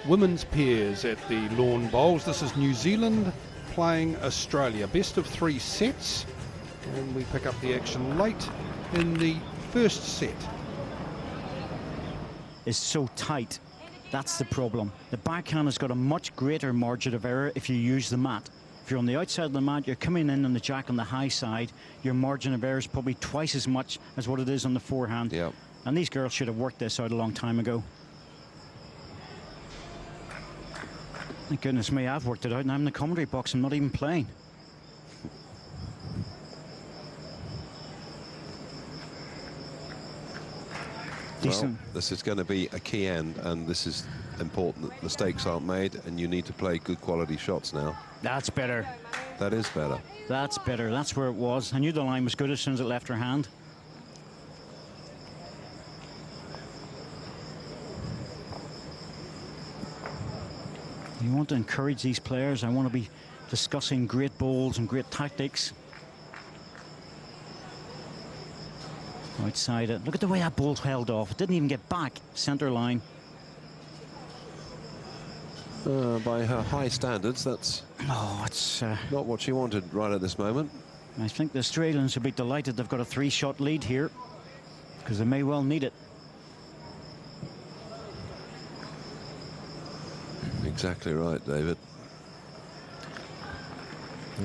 women's pairs at the Lawn Bowls. This is New Zealand playing Australia. Best of 3 sets, and we pick up the action late in the first set. It's so tight. That's the problem. The backhand has got a much greater margin of error if you use the mat. If you're on the outside of the mat, you're coming in on the jack on the high side, your margin of error is probably twice as much as what it is on the forehand. Yep. And these girls should have worked this out a long time ago. Thank goodness me, I've worked it out and I'm in the commentary box. I'm not even playing. Well, this is going to be a key end, and this is important that mistakes aren't made, and you need to play good quality shots now. That's better. That is better. That's better. That's where it was. I knew the line was good as soon as it left her hand. You want to encourage these players. I want to be discussing great bowls and great tactics. Outside it. Look at the way that ball held off. It didn't even get back. Centre line. By her high standards, that's it's not what she wanted right at this moment. I think the Australians will be delighted they've got a 3-shot lead here, because they may well need it. Exactly right, David.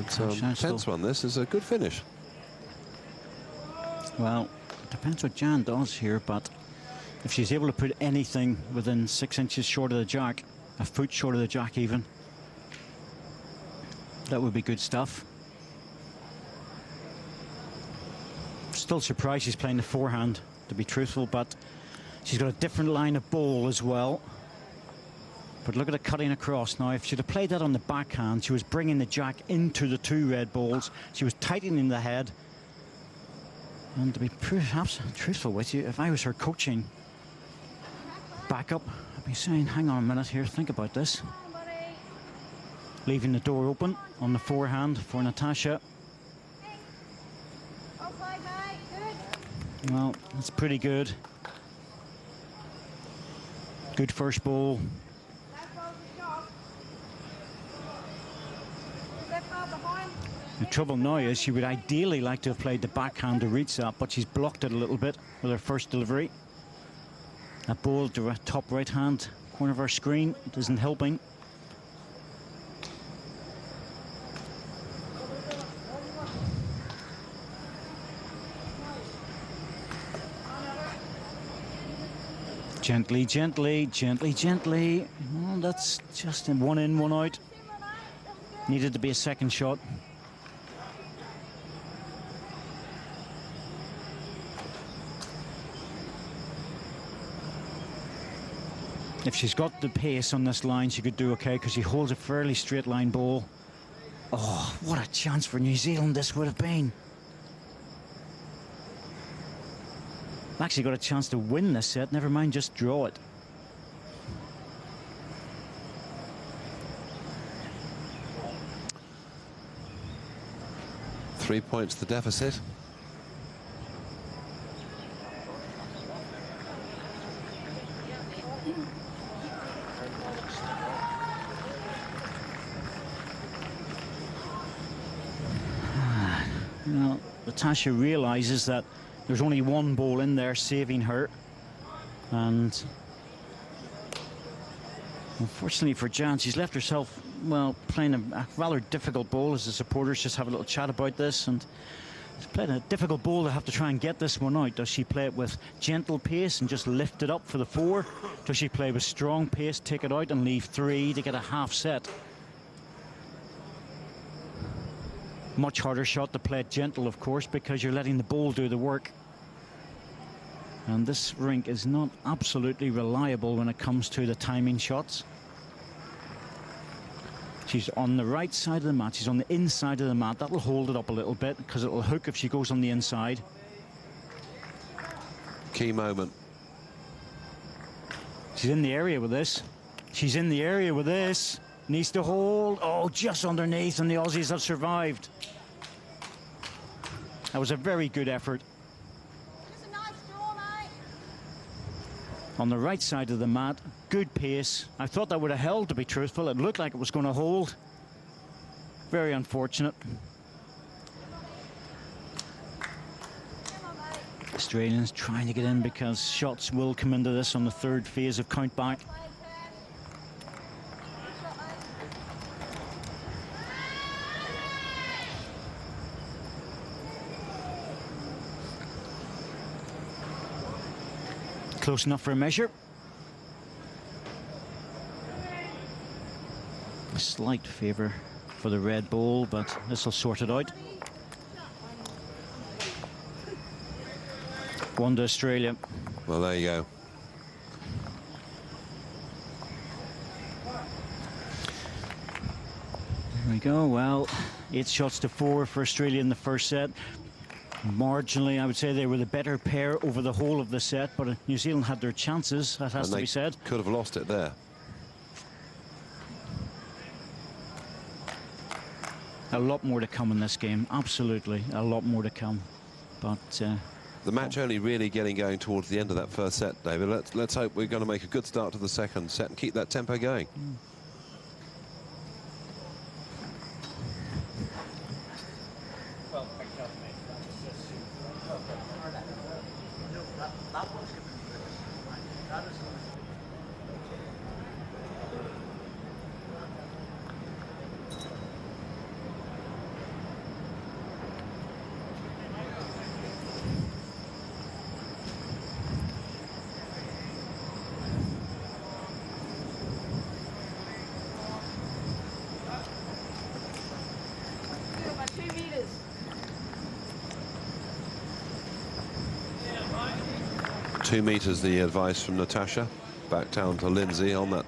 It's a tense one. This is a good finish. Well, it depends what Jan does here, but if she's able to put anything within 6 inches short of the jack, a foot short of the jack even, that would be good stuff. Still surprised she's playing the forehand, to be truthful, but she's got a different line of bowl as well. But look at it cutting across. Now, if she'd have played that on the backhand, she was bringing the jack into the 2 red balls. She was tightening the head. And to be perhaps truthful with you, if I was her coaching backup, I'd be saying, hang on a minute here, think about this. Leaving the door open on the forehand for Natasha. Well, that's pretty good. Good first ball. The trouble now is she would ideally like to have played the backhand to reach that, but she's blocked it a little bit with her first delivery. That ball to top right hand corner of our screen isn't helping. Gently, gently, gently, gently. Well, that's just one in, one out. Needed to be a second shot. If she's got the pace on this line, she could do okay, because she holds a fairly straight line ball. Oh, what a chance for New Zealand this would have been. Actually got a chance to win this set, never mind just draw it. Three points the deficit. Well, Natasha realizes that there's only one ball in there saving her, and unfortunately for Jan, she's left herself, well, playing a rather difficult ball. As the supporters just have a little chat about this, and she's playing a difficult ball to have to try and get this one out. Does she play it with gentle pace and just lift it up for the 4? Does she play with strong pace, take it out and leave 3 to get a half set? Much harder shot to play it gentle, of course, because you're letting the ball do the work. And this rink is not absolutely reliable when it comes to the timing shots. She's on the right side of the mat. She's on the inside of the mat. That'll hold it up a little bit, because it'll hook if she goes on the inside. Key moment. She's in the area with this. She's in the area with this. Needs to hold. Oh, just underneath, and the Aussies have survived. That was a very good effort. on the right side of the mat. Good pace. I thought that would have held, to be truthful. It looked like it was going to hold. Very unfortunate. Australians trying to get in because shots will come into this on the third phase of countback. Close enough for a measure. A slight favour for the red ball, but this will sort it out. 1 to Australia. Well, there you go. There we go. Well, 8 shots to 4 for Australia in the first set. Marginally, I would say they were the better pair over the whole of the set, but New Zealand had their chances, that has to be said. Could have lost it there. A lot more to come in this game, absolutely, a lot more to come. But the match only really getting going towards the end of that first set, David. Let's hope we're going to make a good start to the second set and keep that tempo going. Two meters, the advice from Natasha. Back down to Lindsay on that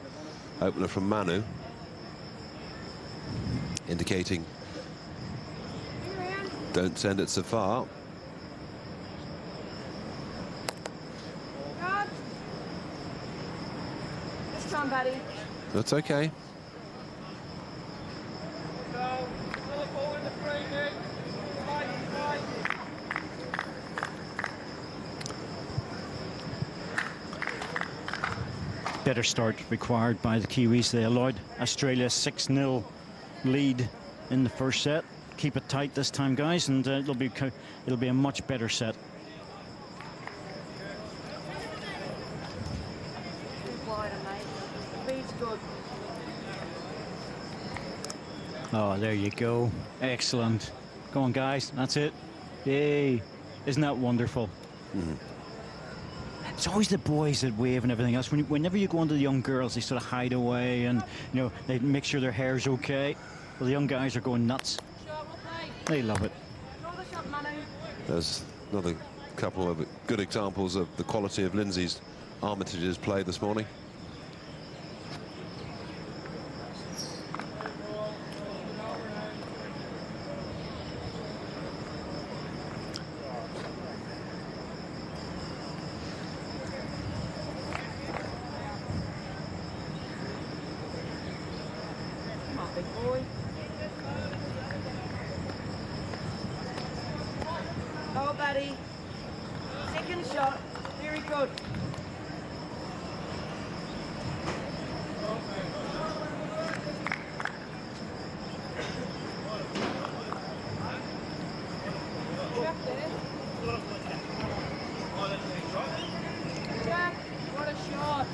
opener from Manu, indicating don't send it so far. This time, buddy. That's okay. Better start required by the Kiwis. They allowed Australia 6-0 lead in the first set. Keep it tight this time, guys, and it'll be a much better set. Oh, there you go. Excellent. Go on, guys. That's it. Yay. Isn't that wonderful? Mm-hmm. It's always the boys that wave and everything else. Whenever you go into the young girls, they sort of hide away and, you know, they make sure their hair's okay. Well, the young guys are going nuts. They love it. There's another couple of good examples of the quality of Lindsay's Armitage's play this morning. Oh, buddy. Second shot. Very good. Jack, what a shot.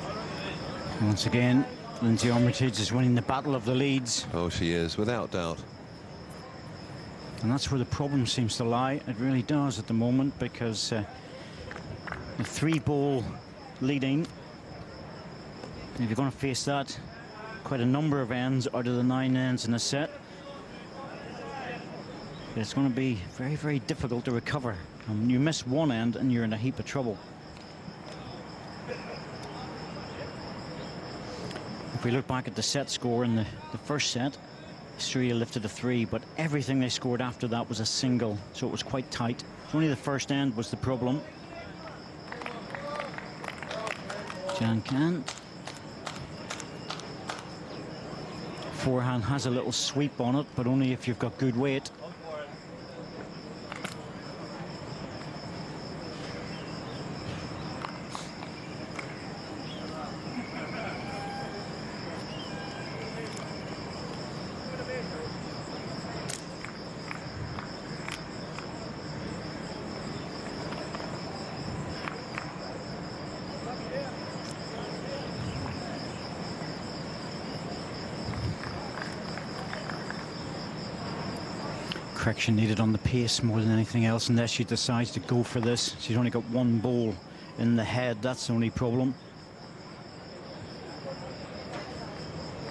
Once again, Lindsay Armitage is winning the battle of the leads. Oh, she is, without doubt. And that's where the problem seems to lie. It really does at the moment, because the 3-ball leading, if you're going to face that, quite a number of ends out of the 9 ends in a set, it's going to be very, very difficult to recover. And you miss one end and you're in a heap of trouble. If we look back at the set score in the first set, Australia lifted a 3, but everything they scored after that was a single, so it was quite tight. Only the first end was the problem. Jan Khan. Forehand has a little sweep on it, but only if you've got good weight. Correction needed on the pace more than anything else, unless she decides to go for this. She's only got one ball in the head, that's the only problem.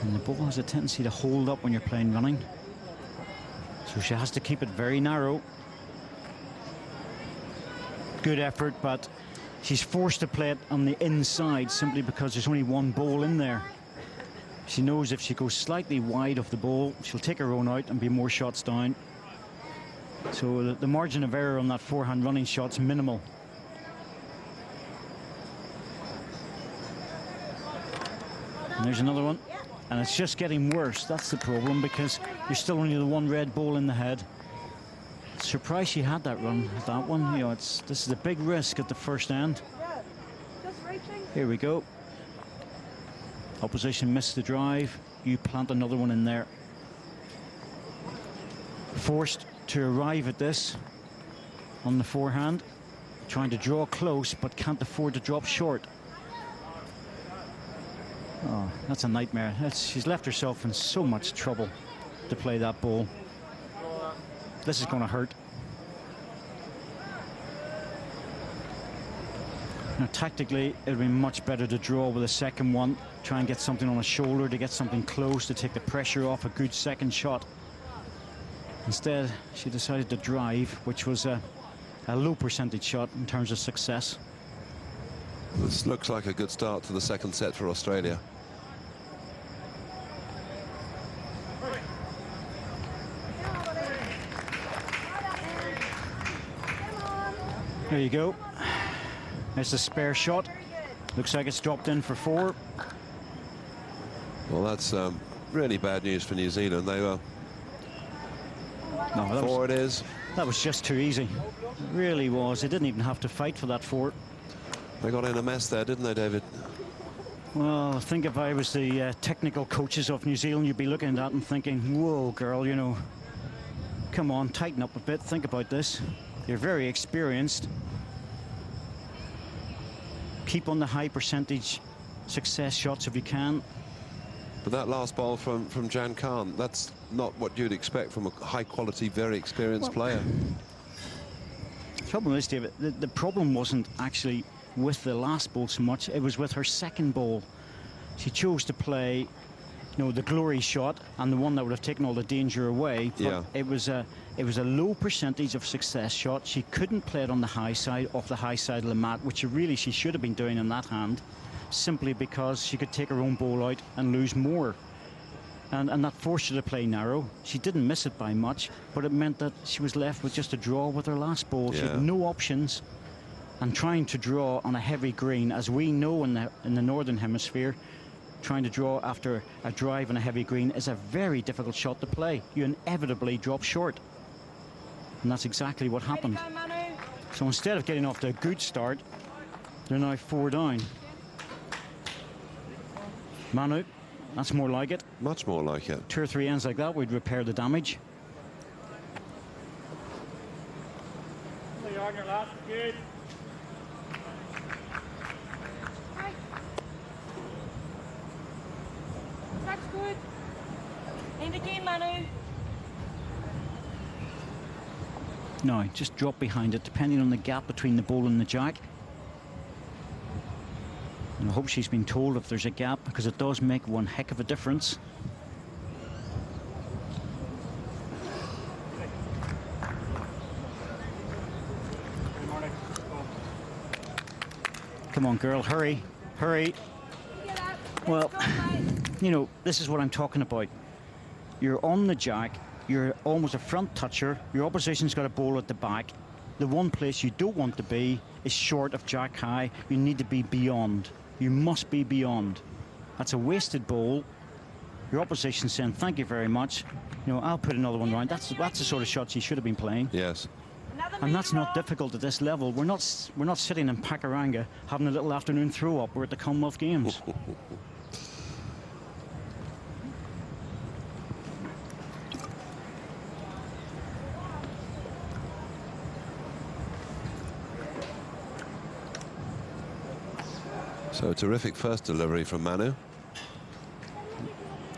And the ball has a tendency to hold up when you're playing running. So she has to keep it very narrow. Good effort, but she's forced to play it on the inside simply because there's only one ball in there. She knows if she goes slightly wide of the ball, she'll take her own out and be more shots down. So the margin of error on that forehand running shot's minimal. And there's another one. And it's just getting worse. That's the problem, because you're still only the one red ball in the head. Surprised she had that run, that one. You know, this is a big risk at the first end. Here we go. Opposition missed the drive. You plant another one in there. Forced to arrive at this on the forehand. Trying to draw close, but can't afford to drop short. Oh, that's a nightmare. She's left herself in so much trouble to play that ball. This is going to hurt. Now, tactically, it would be much better to draw with a second one. Try and get something on a shoulder to get something close to take the pressure off a good second shot. Instead, she decided to drive, which was a low percentage shot in terms of success. This looks like a good start to the second set for Australia. There you go. There's a spare shot. Looks like it's dropped in for 4. Well, that's really bad news for New Zealand. They were... No, 4 it is. That was just too easy. It really was. They didn't even have to fight for that 4. They got in a mess there, didn't they, David? Well, I think if I was the technical coaches of New Zealand, you'd be looking at that and thinking, whoa, girl, you know, come on, tighten up a bit. Think about this. You're very experienced. Keep on the high percentage success shots if you can. But that last ball from Jan Khan, that's not what you'd expect from a high-quality, very experienced player. The trouble is, David, the problem wasn't actually with the last ball so much. It was with her second ball. She chose to play, you know, the glory shot and the one that would have taken all the danger away. But yeah. It was a low percentage of success shot. She couldn't play it on the high side, off the high side of the mat, which she should have been doing in that hand, simply because she could take her own ball out and lose more. And that forced her to play narrow. She didn't miss it by much, but it meant that she was left with just a draw with her last ball. Yeah. She had no options. And trying to draw on a heavy green, as we know in the Northern Hemisphere, trying to draw after a drive on a heavy green is a very difficult shot to play. You inevitably drop short. And that's exactly what happened. So instead of getting off to a good start, they're now 4 down. Manu, that's more like it. Much more like it. 2 or 3 ends like that would repair the damage. On your last, good. That's good. And again, Manu. No, just drop behind it, depending on the gap between the ball and the jack. And I hope she's been told if there's a gap, because it does make one heck of a difference. Come on, girl, hurry, hurry. Well, you know, this is what I'm talking about. You're on the jack, you're almost a front toucher, your opposition's got a ball at the back. The one place you don't want to be is short of jack high. You need to be beyond. You must be beyond. That's a wasted ball. Your opposition's saying, thank you very much. You know, I'll put another one round. That's the sort of shot she should have been playing. Yes. And that's not difficult at this level. We're not sitting in Pakuranga having a little afternoon throw-up. We're at the Commonwealth Games. So a terrific first delivery from Manu.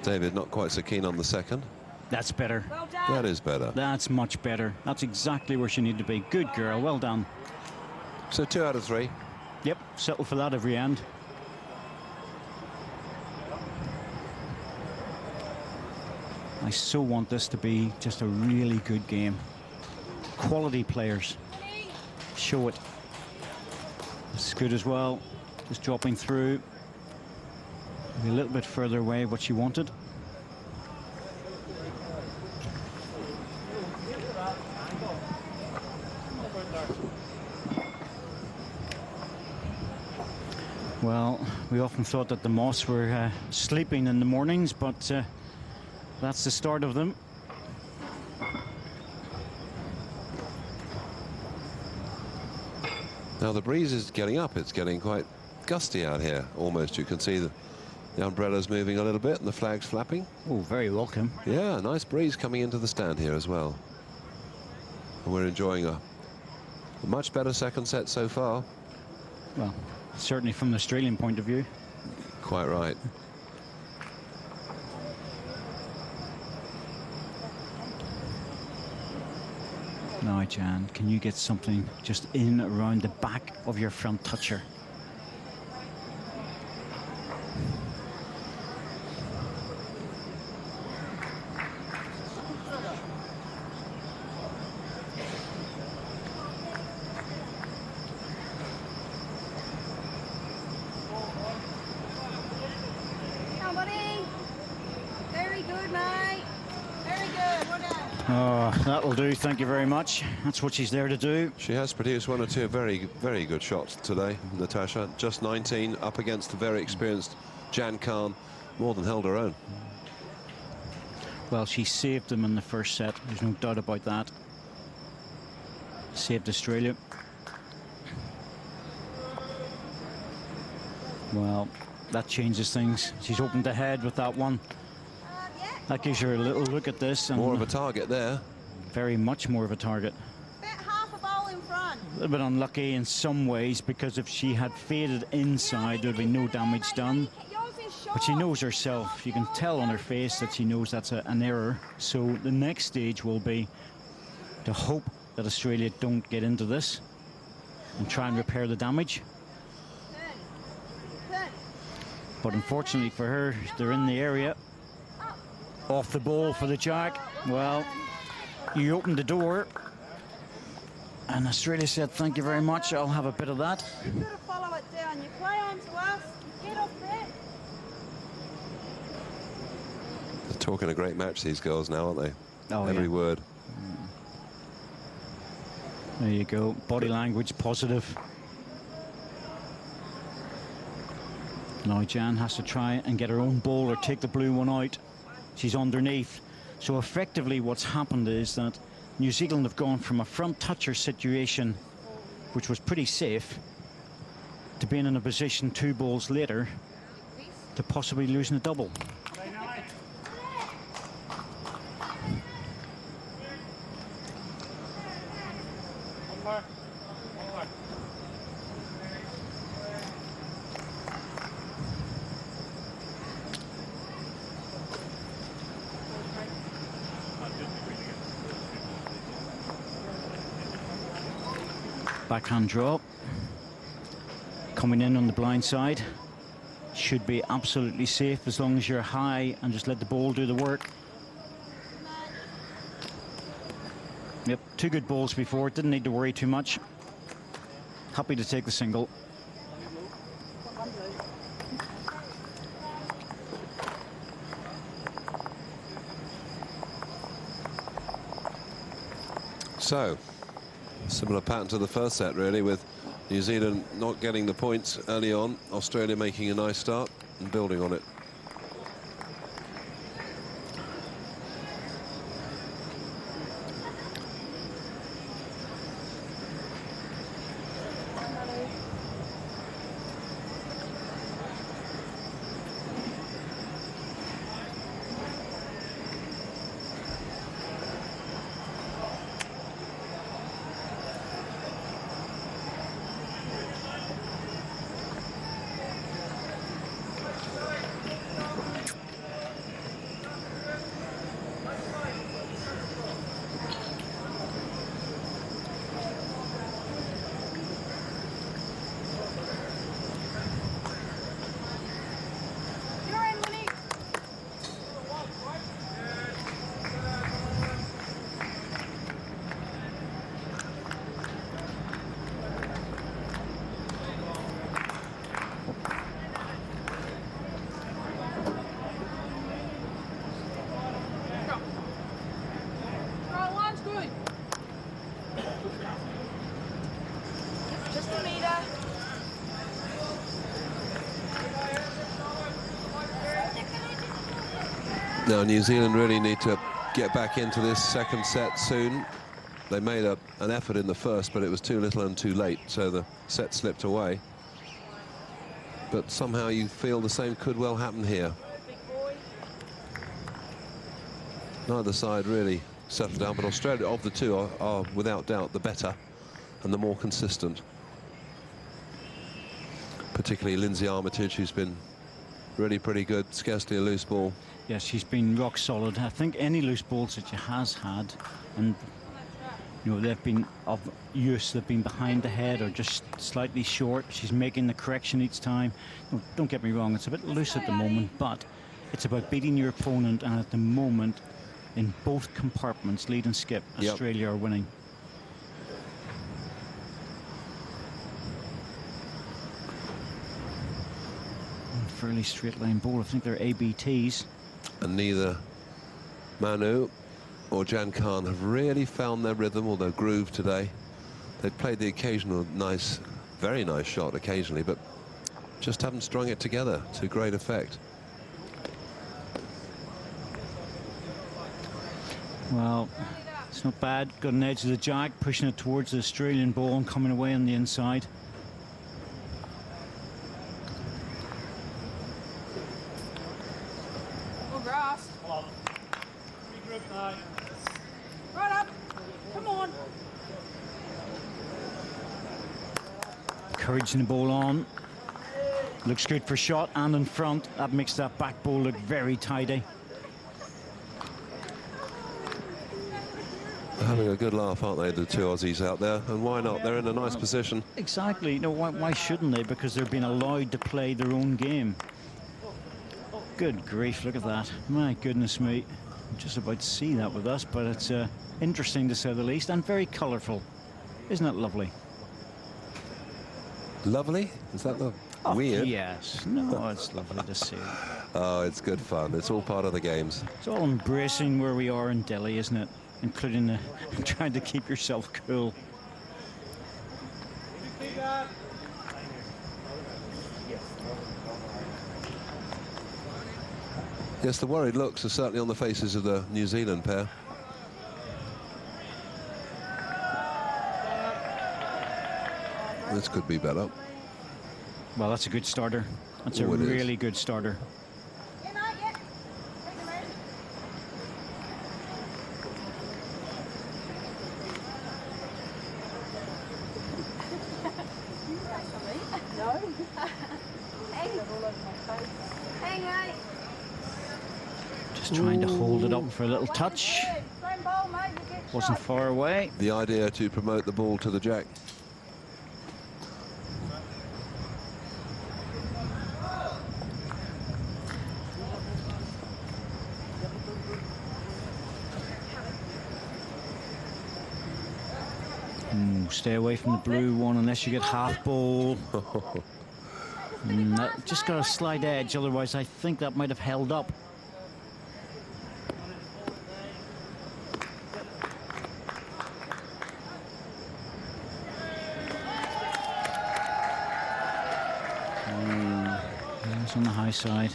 David not quite so keen on the second. That's better. Well done. That is better. That's much better. That's exactly where she needed to be. Good girl. Well done. So 2 out of 3. Yep, settle for that every end. I so want this to be just a really good game. Quality players. Show it. This is good as well. Just dropping through. Maybe a little bit further away what she wanted. Well, we often thought that the Moss were sleeping in the mornings, but that's the start of them. Now the breeze is getting up. It's getting quite gusty out here, almost. You can see the umbrellas moving a little bit and the flags flapping. Oh, very welcome. Yeah, nice breeze coming into the stand here as well. And we're enjoying a much better second set so far. Well, certainly from the Australian point of view. Quite right. Now, Jan, can you get something just in around the back of your front toucher? Come on, buddy. Very good, mate. Very good. Well done. Oh, that'll do. Thank you very much. That's what she's there to do. She has produced 1 or 2 very, very good shots today, Natasha. Just 19, up against the very experienced Jan Khan. More than held her own. Well, she saved them in the first set. There's no doubt about that. Saved Australia. Well, that changes things. She's opened ahead with that one. That gives her a little look at this. And more of a target there. Very much more of a target. About half a bowl in front. A little bit unlucky in some ways, because if she had faded inside, there'd be no damage done. Yours is short. But she knows herself. You can tell on her face that she knows that's an error. So the next stage will be to hope that Australia don't get into this and try and repair the damage. Turn. But unfortunately for her, they're in the area. Off the ball for the jack. Well, you opened the door. And Australia said, thank you very much. I'll have a bit of that. You've got to follow it down. You play on to us. Get off that. They're talking a great match, these girls now, aren't they? Oh, Every yeah. word. There you go. Body language positive. Now Jan has to try and get her own ball or take the blue one out. She's underneath. So effectively what's happened is that New Zealand have gone from a front toucher situation, which was pretty safe, to being in a position 2 balls later to possibly losing a double. Backhand draw. Coming in on the blind side. Should be absolutely safe as long as you're high and just let the ball do the work. Yep, 2 good balls before. Didn't need to worry too much. Happy to take the single. So, similar pattern to the first set, really, with New Zealand not getting the points early on. Australia making a nice start and building on it. Now, New Zealand really need to get back into this second set soon. They made an effort in the first, but it was too little and too late, so the set slipped away. But somehow you feel the same could well happen here. Neither side really settled down, but Australia, of the two, are without doubt the better and the more consistent. Particularly Lindsay Armitage, who's been really pretty good, scarcely a loose ball. Yes, she's been rock solid. I think any loose balls that she has had, and you know, they've been of use, they've been behind the head or just slightly short. She's making the correction each time. No, don't get me wrong, it's a bit loose at the moment, but it's about beating your opponent, and at the moment, in both compartments, lead and skip, Australia are winning. Fairly straight line ball. I think they're ABTs. And neither Manu or Jan Khan have really found their rhythm or their groove today. They've played the occasional nice, very nice shot occasionally, but just haven't strung it together to great effect. Well, it's not bad. Got an edge of the jack, pushing it towards the Australian ball and coming away on the inside. Right up. Come on. Encouraging the ball on. Looks good for shot and in front. That makes that back ball look very tidy. They're having a good laugh, aren't they, the two Aussies out there? And why not? They're in a nice position. Exactly. No, why shouldn't they? Because they're being allowed to play their own game. Good grief, look at that. My goodness me. I'm just about to see that with us, but it's interesting to say the least, and very colourful. Isn't it lovely? Lovely? Is that the weird? Yes. No, it's lovely to see. Oh, it's good fun. It's all part of the games. It's all embracing where we are in Delhi, isn't it? Including the trying to keep yourself cool. Yes, the worried looks are certainly on the faces of the New Zealand pair. This could be better. Well, that's a good starter. That's a really good starter. Yeah, mate, yeah. Take them in. No. Hang, mate. Just trying to hold it up for a little touch. Same ball, mate. You get Wasn't shot. far away. The idea to promote the ball to the jack. Stay away from the blue one unless you get half ball. Just got a slight edge, otherwise I think that might have held up. It's on the high side.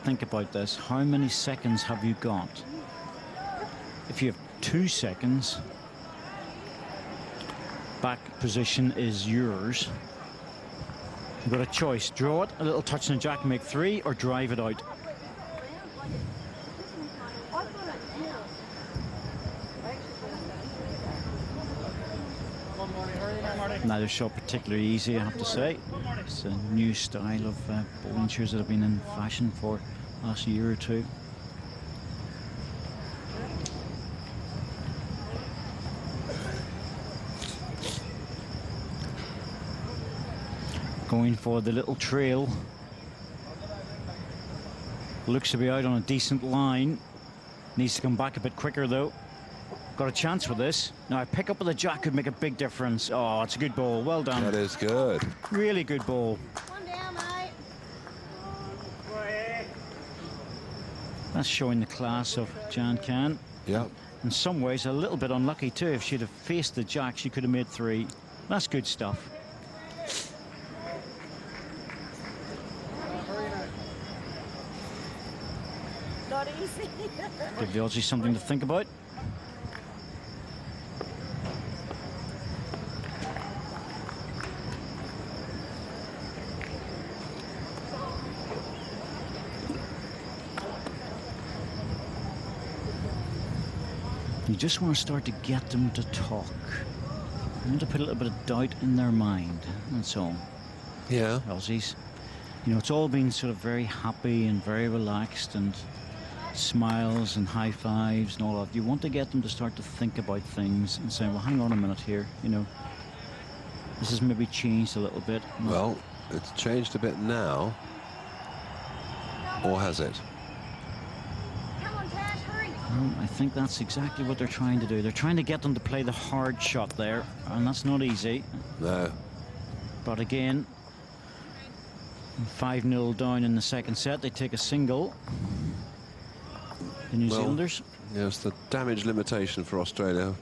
Think about this. How many seconds have you got? If you have 2 seconds, back position is yours. You've got a choice. Draw it, a little touch on the jack, make 3, or drive it out. Neither shot particularly easy, I have to say. It's a new style of bowling shoes that have been in fashion for the last year or two. Going for the little trail. Looks to be out on a decent line. Needs to come back a bit quicker though. Got a chance with this. Now a pick up with the jack could make a big difference. Oh, it's a good ball. Well done. That is good. Really good ball. One down, mate. That's showing the class of Jan Khan. Yeah. In some ways a little bit unlucky too. If she'd have faced the jack, she could have made 3. That's good stuff. not easy. Give the Aussies something to think about. You just want to start to get them to talk. You want to put a little bit of doubt in their mind, that's all. Yeah. Aussies. You know, it's all been sort of very happy and very relaxed and smiles and high fives and all that. You want to get them to start to think about things and say, well, hang on a minute here, you know. This has maybe changed a little bit. Well, it's changed a bit now. Or has it? Come on, Tash, hurry. Well, I think that's exactly what they're trying to do. They're trying to get them to play the hard shot there, and that's not easy. No. But again, 5-0 down in the second set. They take a single. The New Zealanders. Yes, the damage limitation for Australia.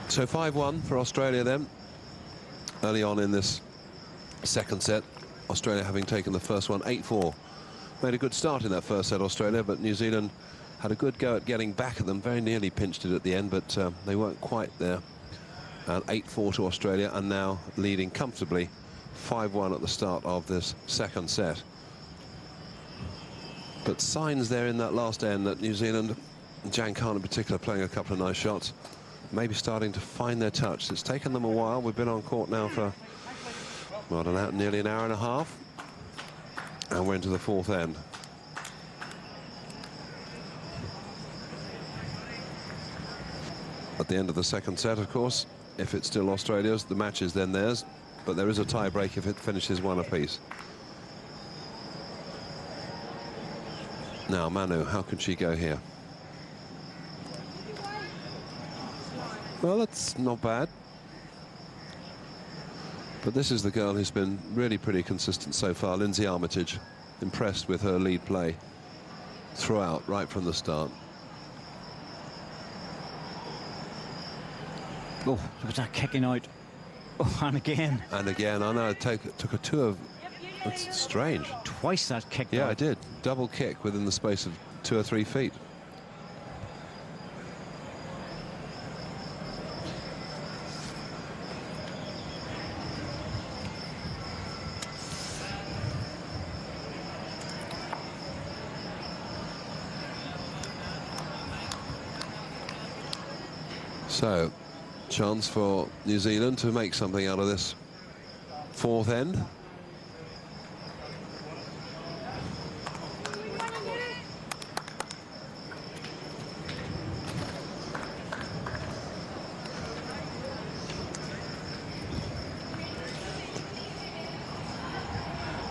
So 5-1 for Australia then, early on in this second set. Australia having taken the first one 8-4. Made a good start in that first set, Australia, but New Zealand had a good go at getting back at them. Very nearly pinched it at the end, but they weren't quite there. And 8-4 to Australia, and now leading comfortably 5-1 at the start of this second set. But signs there in that last end that New Zealand, Jan Khan in particular, playing a couple of nice shots, maybe starting to find their touch. It's taken them a while. We've been on court now for, well, I don't know, nearly an hour and a half. And we're into the fourth end. At the end of the second set, of course, if it's still Australia's, the match is then theirs. But there is a tie break if it finishes one apiece. Now, Manu, how can she go here? Well, that's not bad. But this is the girl who's been really pretty consistent so far, Lindsay Armitage. Impressed with her lead play throughout, right from the start. Oh, look at that kicking out. Oh, and again. And again, I know it took a two of... That's strange. Twice that kick. Yeah, out. I did. Double kick within the space of 2 or 3 feet. So, chance for New Zealand to make something out of this fourth end.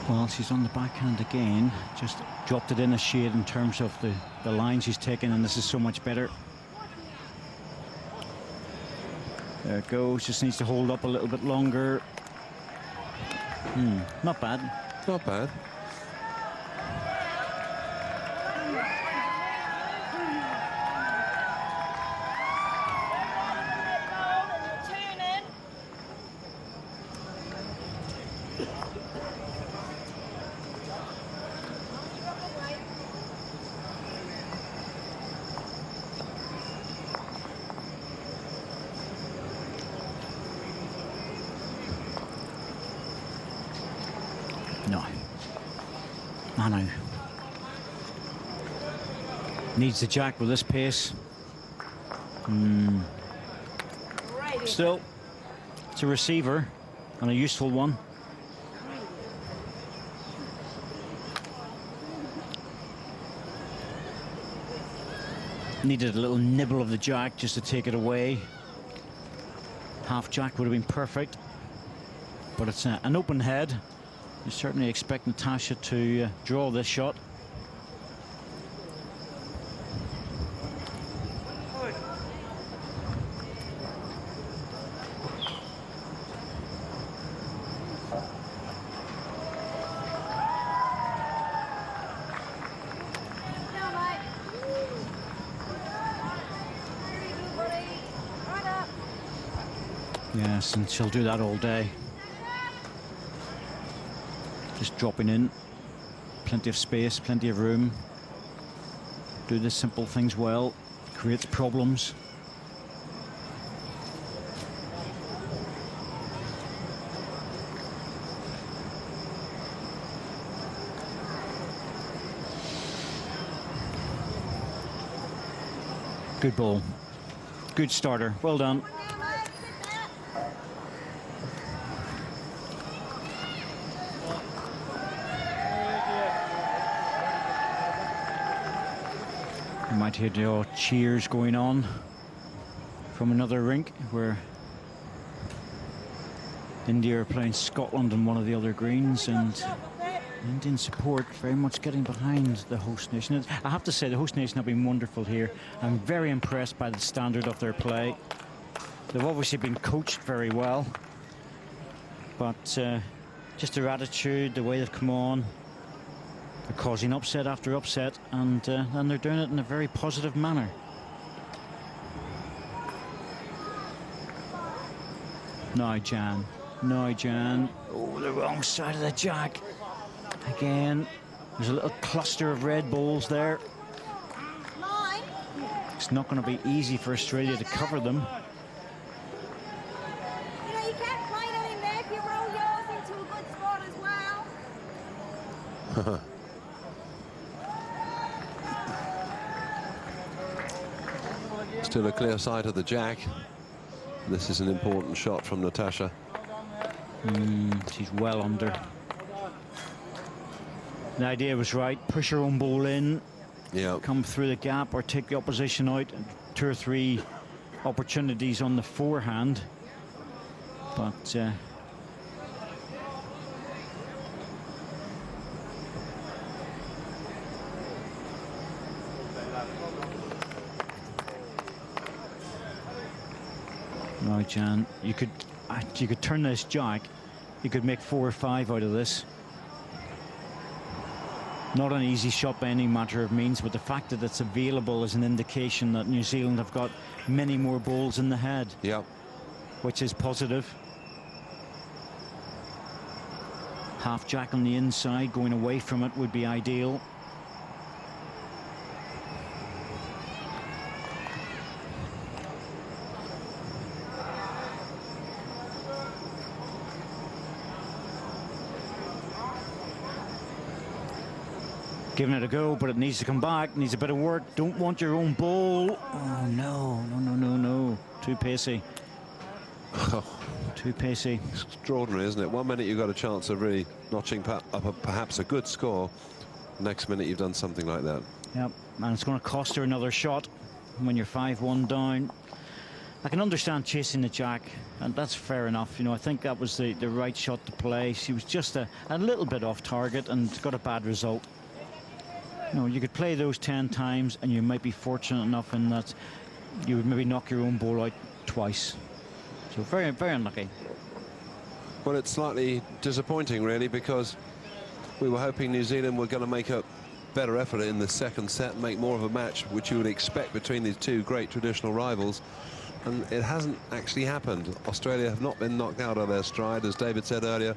Well, she's on the backhand again. Just dropped it in a shade in terms of the line she's taken, and this is so much better. There it goes. Just needs to hold up a little bit longer. Not bad. Not bad. No. Manu. Needs the jack with this pace. Still, it's a receiver and a useful one. Needed a little nibble of the jack just to take it away. Half jack would have been perfect, but it's an open head. You certainly expect Natasha to draw this shot. Yes, and she'll do that all day. Just dropping in. Plenty of space, plenty of room. Do the simple things well. Creates problems. Good ball. Good starter. Well done. You might hear the cheers going on from another rink where India are playing Scotland on one of the other greens, and Indian support very much getting behind the host nation. I have to say, the host nation have been wonderful here. I'm very impressed by the standard of their play. They've obviously been coached very well, but just their attitude, the way they've come on, they're causing upset after upset, and they're doing it in a very positive manner. Now Jan. Oh, the wrong side of the jack. Again, there's a little cluster of red balls there. It's not going to be easy for Australia to cover them. You know, you can't play that in there if you roll yours into a good spot as well. Still a clear sight of the jack. This is an important shot from Natasha. She's well under. The idea was right. Push her own ball in. Yeah. Come through the gap or take the opposition out. 2 or 3 opportunities on the forehand. But no, Jan, you could turn this jack. You could make 4 or 5 out of this. Not an easy shot by any matter of means, but the fact that it's available is an indication that New Zealand have got many more balls in the head. Yeah. Which is positive. Half jack on the inside, going away from it would be ideal. Giving it a go, but it needs to come back, needs a bit of work. Don't want your own ball. Oh, no. Too pacey. Too pacey. Extraordinary, isn't it? 1 minute you've got a chance of really notching up perhaps a good score. Next minute you've done something like that. Yep, and it's going to cost her another shot when you're 5-1 down. I can understand chasing the jack, and that's fair enough. You know, I think that was the right shot to play. She was just a little bit off target and got a bad result. You know, you could play those 10 times and you might be fortunate enough in that you would maybe knock your own ball out twice. So very, very unlucky. Well, it's slightly disappointing, really, because we were hoping New Zealand were going to make a better effort in the second set, make more of a match, which you would expect between these two great traditional rivals. And it hasn't actually happened. Australia have not been knocked out of their stride, as David said earlier.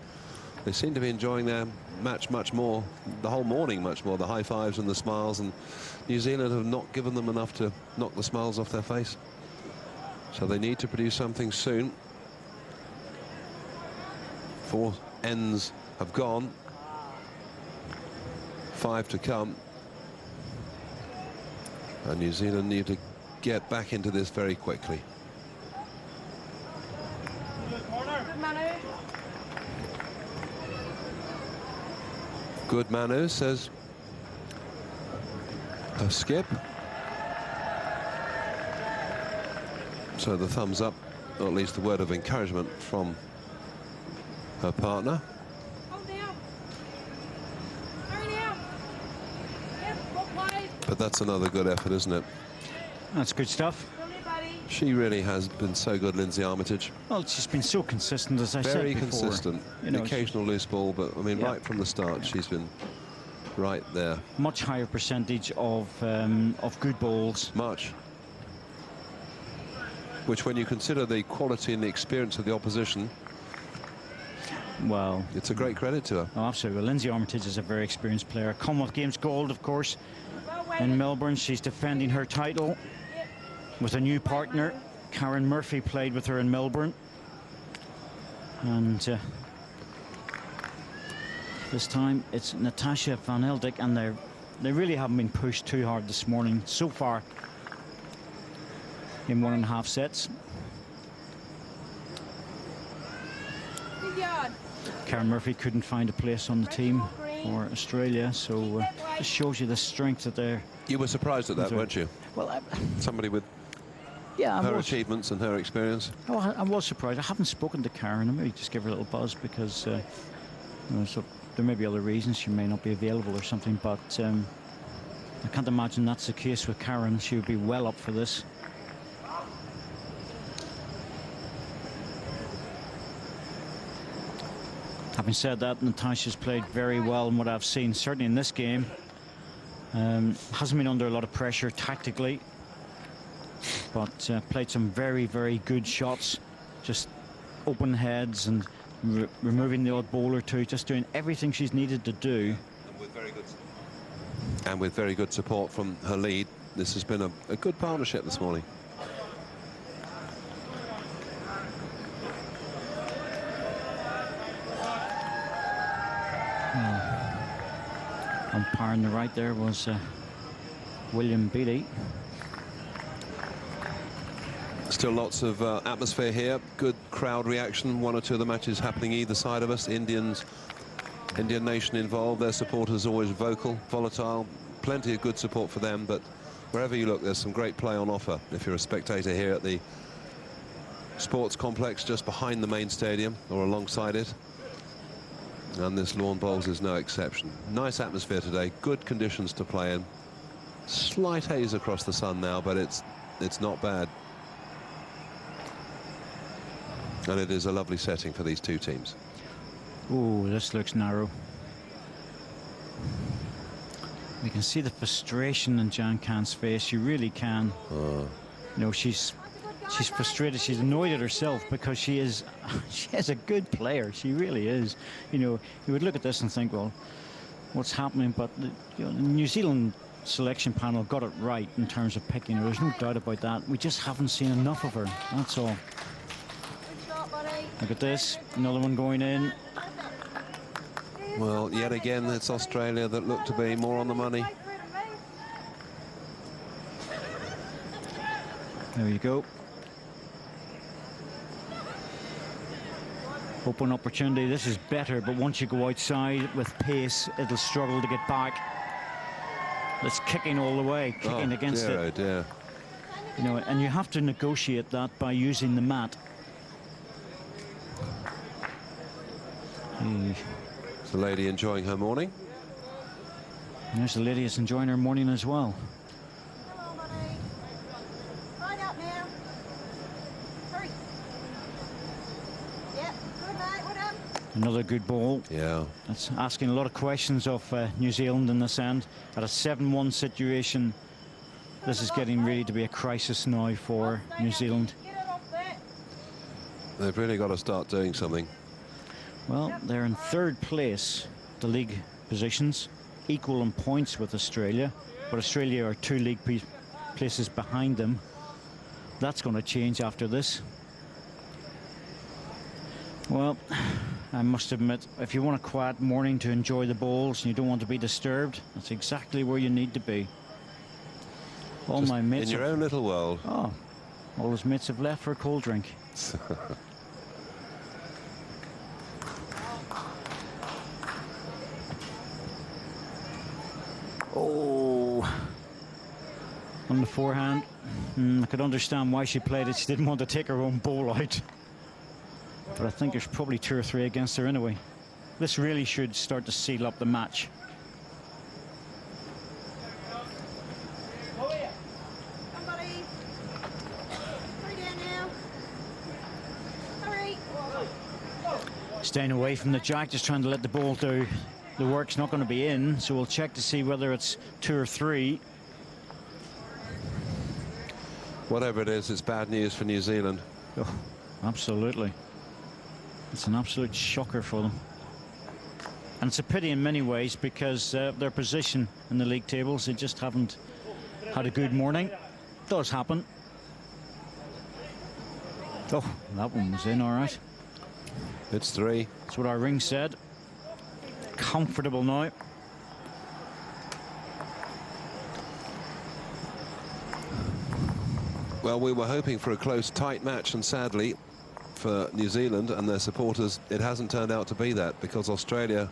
They seem to be enjoying their match much more, the whole morning much more, the high fives and the smiles, and New Zealand have not given them enough to knock the smiles off their face. So they need to produce something soon. 4 ends have gone, 5 to come, and New Zealand need to get back into this very quickly. Good Manu, says a skip. So the thumbs up, or at least the word of encouragement from her partner. But that's another good effort, isn't it? That's good stuff. She really has been so good, Lindsay Armitage. Well, she's been so consistent, as I said before. Very consistent. You know, the occasional loose ball, but I mean, yeah, right from the start, she's been right there. Much higher percentage of good balls. Much. which, when you consider the quality and the experience of the opposition, well, it's a great credit to her. Oh, absolutely. Well, Lindsay Armitage is a very experienced player. Commonwealth Games gold, of course, in Melbourne. She's defending her title with a new partner. Karen Murphy played with her in Melbourne. And this time it's Natasha Van Eldik, and they really haven't been pushed too hard this morning so far in 1.5 sets. Karen Murphy couldn't find a place on the team for Australia, so just shows you the strength that they're... You were surprised at that, weren't you? Well, somebody with her achievements and her experience. Oh, I was surprised. I haven't spoken to Karen. I maybe just give her a little buzz, because you know, so there may be other reasons she may not be available or something, but I can't imagine that's the case with Karen. She would be well up for this. Having said that, Natasha's played very well in what I've seen, certainly in this game. Hasn't been under a lot of pressure tactically, but played some very, very good shots. Just open heads and removing the odd ball or two, just doing everything she's needed to do. And with very good support from her lead. This has been a good partnership this morning. Umpire on the right there was William Beattie. Still lots of atmosphere here. Good crowd reaction. One or two of the matches happening either side of us. Indian nation involved. Their supporters always vocal, volatile. Plenty of good support for them. But wherever you look, there's some great play on offer. If you're a spectator here at the sports complex just behind the main stadium or alongside it. And this lawn bowls is no exception. Nice atmosphere today. Good conditions to play in. Slight haze across the sun now, but it's not bad. And it is a lovely setting for these two teams. Oh, this looks narrow. We can see the frustration in Jan Khan's face. You really can. You know, she's frustrated. She's annoyed at herself, because she is a good player. She really is. You know, you would look at this and think, well, what's happening? But the New Zealand selection panel got it right in terms of picking her. There's no doubt about that. We just haven't seen enough of her. That's all. Look at this. Another one going in. Well, yet again, it's Australia that look to be more on the money. There you go. Open opportunity. This is better, but once you go outside with pace, it'll struggle to get back. It's kicking all the way, kicking against it. Oh dear. You know, and you have to negotiate that by using the mat. Is the lady enjoying her morning? And there's the lady that's enjoying her morning as well. Hello, buddy. Right up now. Hurry. Yep, good night, well done. Another good ball. Yeah. That's asking a lot of questions of New Zealand in this end. At a 7-1 situation, this is getting really to be a crisis now for New Zealand. Get it off that. They've really got to start doing something. Well, they're in 3rd place, the league positions, equal in points with Australia, but Australia are 2 league places behind them. That's going to change after this. Well, I must admit, if you want a quiet morning to enjoy the bowls and you don't want to be disturbed, that's exactly where you need to be. All Just my mates in your own little world. Oh, all his mates have left for a cold drink. Oh, on the forehand. I could understand why she played it. She didn't want to take her own ball out. But I think there's probably 2 or 3 against her anyway. This really should start to seal up the match. Somebody. Hurry down now. Hurry. Staying away from the jack, just trying to let the ball do the work's not going to be in, so we'll check to see whether it's 2 or 3. Whatever it is, it's bad news for New Zealand. Oh, absolutely. It's an absolute shocker for them. And it's a pity in many ways because their position in the league tables, they just haven't had a good morning. Does happen. Oh, that one was in all right. It's 3. That's what our ring said. Comfortable now. Well, we were hoping for a close, tight match, and sadly, for New Zealand and their supporters, it hasn't turned out to be that, because Australia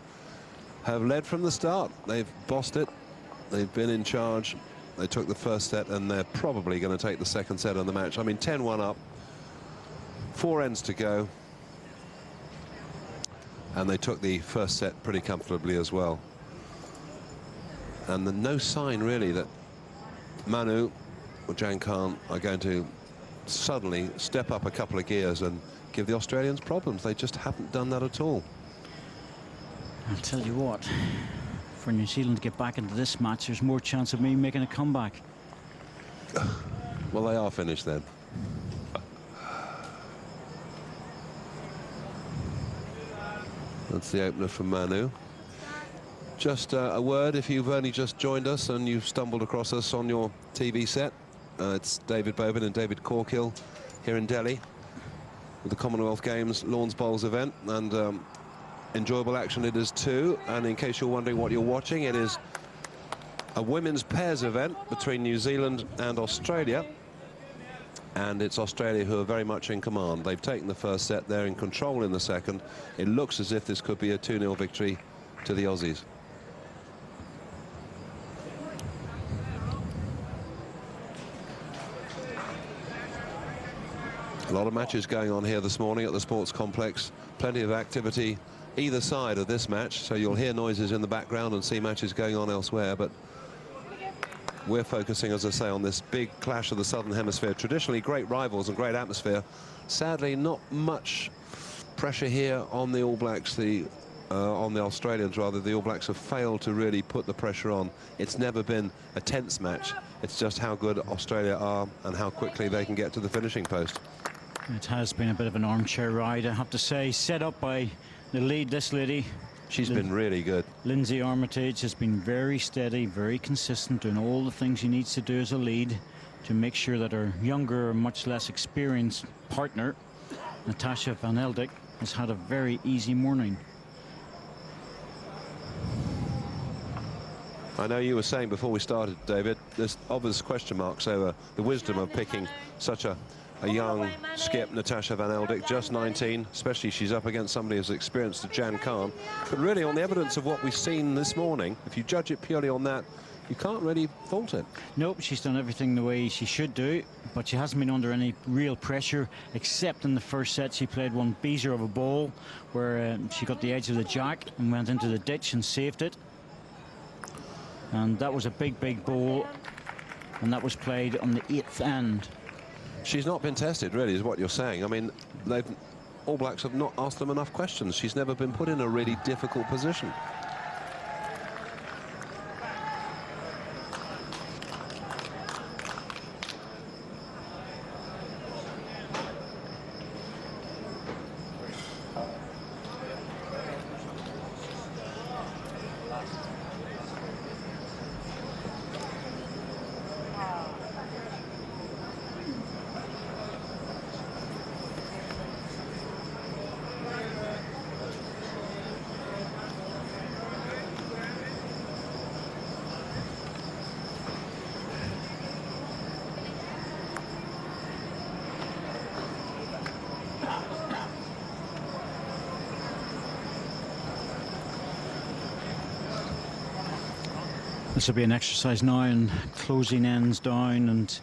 have led from the start. They've bossed it. They've been in charge. They took the first set, and they're probably going to take the second set of the match. I mean, 10-1 up, 4 ends to go, and they took the first set pretty comfortably as well. And no sign really that Manu or Jan Khan are going to suddenly step up a couple of gears and give the Australians problems. They just haven't done that at all. I'll tell you what, for New Zealand to get back into this match, there's more chance of me making a comeback. Well, they are finished then. That's the opener from Manu. Just a word, if you've only just joined us and you've stumbled across us on your TV set, it's David Bowen and David Corkill here in Delhi with the Commonwealth Games Lawns Bowls event, and enjoyable action it is too. And in case you're wondering what you're watching, it is a women's pairs event between New Zealand and Australia, and it's Australia who are very much in command. They've taken the first set, they're in control in the second. It looks as if this could be a 2-0 victory to the Aussies. A lot of matches going on here this morning at the sports complex. Plenty of activity either side of this match, so you'll hear noises in the background and see matches going on elsewhere, but we're focusing, as I say, on this big clash of the Southern Hemisphere. Traditionally great rivals and great atmosphere. Sadly, not much pressure here on the All Blacks, on the Australians rather. The All Blacks have failed to really put the pressure on. It's never been a tense match. It's just how good Australia are and how quickly they can get to the finishing post. It has been a bit of an armchair ride, I have to say, set up by the lead, this lady. She's been really good. Lindsay Armitage has been very steady, very consistent, doing all the things she needs to do as a lead to make sure that her younger, much less experienced partner, Natasha Van Eldik, has had a very easy morning. I know you were saying before we started, David, there's obvious question marks over the wisdom of picking such a young skip, Natasha Van Eldik, just 19, especially she's up against somebody as experienced as Jan Khan. But really, on the evidence of what we've seen this morning, if you judge it purely on that, you can't really fault it. Nope, she's done everything the way she should do, but she hasn't been under any real pressure, except in the first set. She played one beezer of a ball where she got the edge of the jack and went into the ditch and saved it. And that was a big, big ball, and that was played on the 8th end. She's not been tested, really, is what you're saying. I mean, All Blacks have not asked them enough questions. She's never been put in a really difficult position. This will be an exercise now in closing ends down and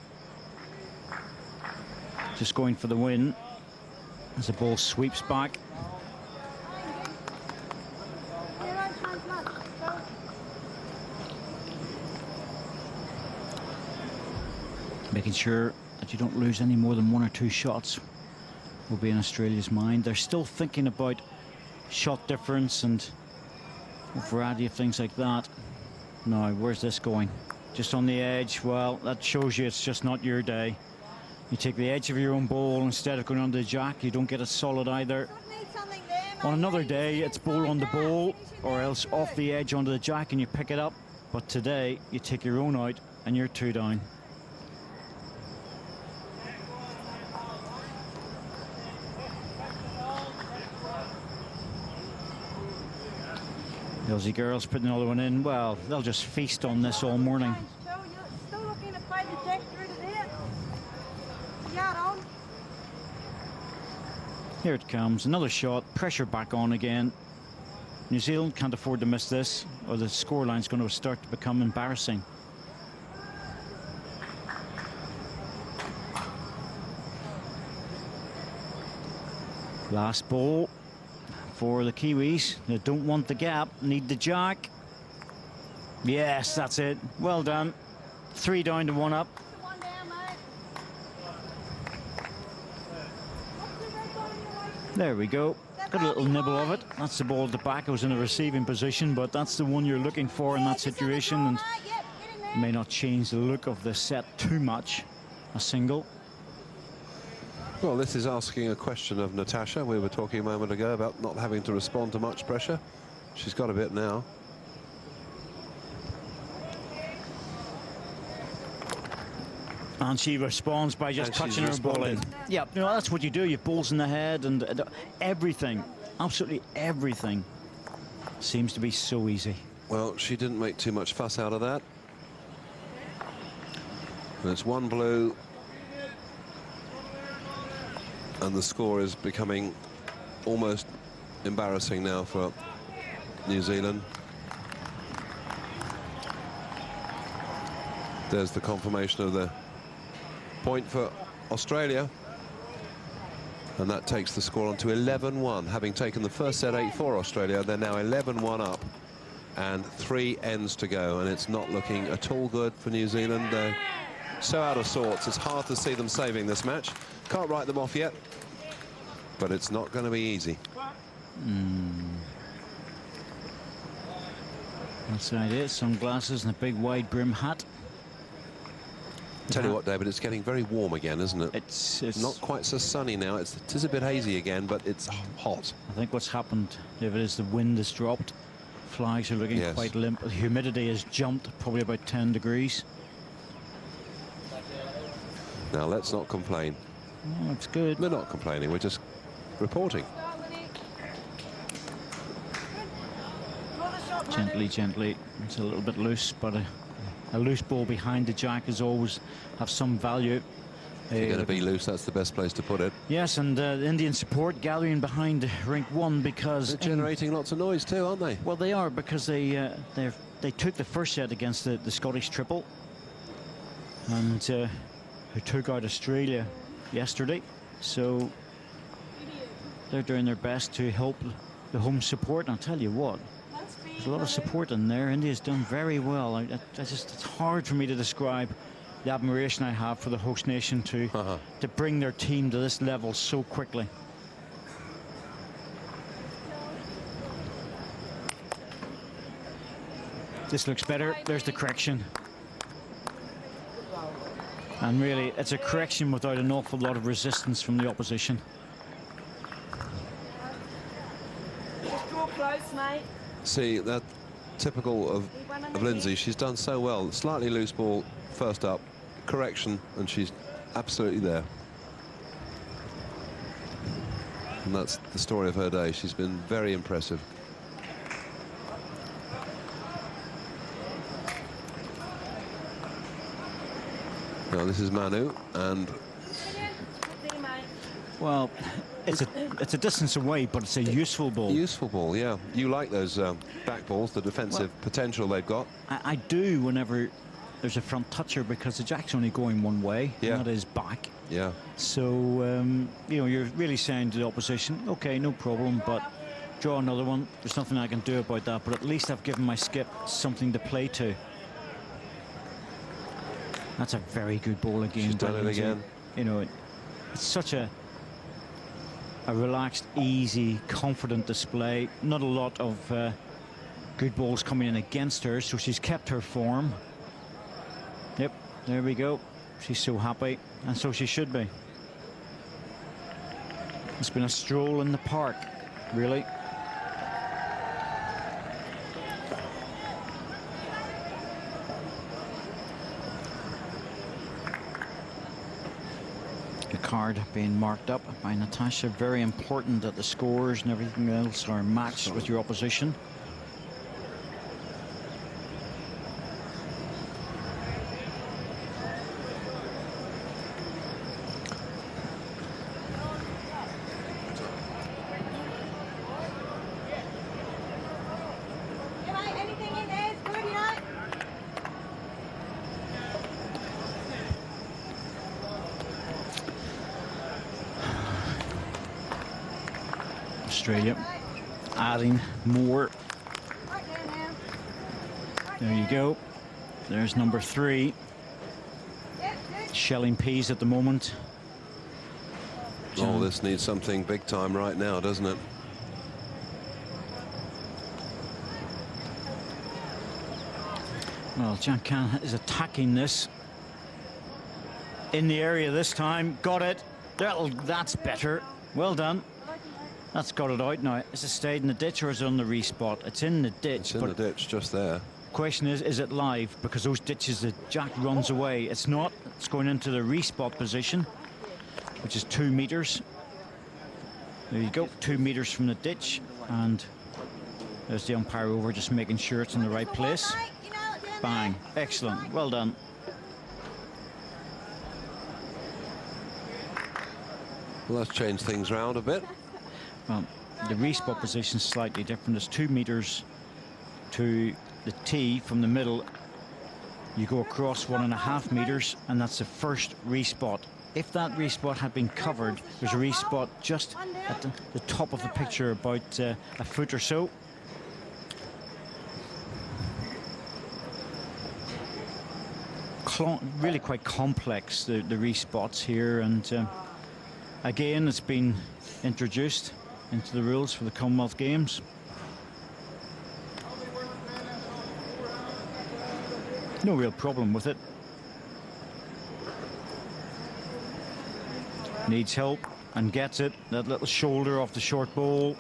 just going for the win as the ball sweeps back. Making sure that you don't lose any more than 1 or 2 shots will be in Australia's mind. They're still thinking about shot difference and a variety of things like that. Now, where's this going? Just on the edge. Well, that shows you it's just not your day. You take the edge of your own ball instead of going on the jack. You don't get it solid either. On another day, it's ball on the ball, or else off the edge onto the jack and you pick it up. But today, you take your own out and you're 2 down. The Aussie girls putting another one in. Well, they'll just feast on this all morning. Here it comes, another shot, pressure back on again. New Zealand can't afford to miss this, or the scoreline's going to start to become embarrassing. Last ball for the Kiwis. They don't want the gap, need the jack. Yes, that's it. Well done. 3 down to 1 up. There we go. Got a little nibble of it. That's the ball at the back. I was in a receiving position, but that's the one you're looking for in that situation, and may not change the look of the set too much. A single. Well, this is asking a question of Natasha. We were talking a moment ago about not having to respond to much pressure. She's got a bit now. And she responds by just touching her ball in. Yeah, you know, that's what you do. You have balls in the head and everything, absolutely everything seems to be so easy. Well, she didn't make too much fuss out of that. And it's 1 blue. And the score is becoming almost embarrassing now for New Zealand. There's the confirmation of the point for Australia. And that takes the score on to 11-1. Having taken the first set 8-4 Australia, they're now 11-1 up. And 3 ends to go. And it's not looking at all good for New Zealand. They're so out of sorts. It's hard to see them saving this match. Can't write them off yet. But it's not going to be easy. That's the idea. Sunglasses and a big wide brim hat. Tell you what, David, it's getting very warm again, isn't it? It's not quite so sunny now. It is a bit hazy again, but it's hot. I think what's happened, David, is the wind has dropped. Flags are looking quite limp. The humidity has jumped probably about 10 degrees. Now, let's not complain. Oh, it's good. We're not complaining. We're just reporting. Gently, gently. It's a little bit loose, but a loose ball behind the jack is always have some value. If you're going to be loose, that's the best place to put it. Yes, and the Indian support gathering behind rink 1 because they're generating lots of noise too, aren't they? Well, they are, because they took the first set against the Scottish triple, and who took out Australia yesterday. So they're doing their best to help the home support. And I'll tell you what, there's a lot of support in there. India's done very well. It's hard for me to describe the admiration I have for the host nation to bring their team to this level so quickly. This looks better. There's the correction. And really, it's a correction without an awful lot of resistance from the opposition. Just draw close, mate. See, that typical of Lindsay. She's done so well. Slightly loose ball first up, correction, and she's absolutely there. And that's the story of her day. She's been very impressive. Now this is Manu, and well, it's a distance away, but it's a useful ball. Useful ball, yeah. You like those back balls, the defensive potential they've got. I do whenever there's a front toucher, because the jack's only going one way, and that is back. Yeah. So you know, you're really saying to the opposition, okay, no problem, but draw another one. There's nothing I can do about that, but at least I've given my skip something to play to. That's a very good ball again. She's done it again. You know, it's such a relaxed, easy, confident display. Not a lot of good balls coming in against her, so she's kept her form. Yep, there we go. She's so happy, and so she should be. It's been a stroll in the park, really. The card being marked up by Natasha. Very important that the scores and everything else are matched with your opposition. Australia adding more. There you go. There's number 3. Shelling peas at the moment. Oh, this needs something big time right now, doesn't it? Well, Jan Khan is attacking this. In the area this time. Got it. That's better. Well done. That's got it out now. Is it stayed in the ditch or is it on the respot? It's in the ditch. It's in the ditch, just there. Question is it live? Because those ditches, the jack runs away. It's not. It's going into the respot position, which is 2 meters. There you go, 2 meters from the ditch. And there's the umpire over, just making sure it's in the right place. Bang. Excellent. Well done. Well, that's changed things around a bit. Well, the respot position is slightly different. It's 2 meters to the tee from the middle. You go across 1.5 meters, and that's the first respot. If that respot had been covered, there's a respot just at the top of the picture, about a foot or so. Really quite complex, the respots here, and again, it's been introduced into the rules for the Commonwealth Games. No real problem with it. Needs help and gets it. That little shoulder off the short ball.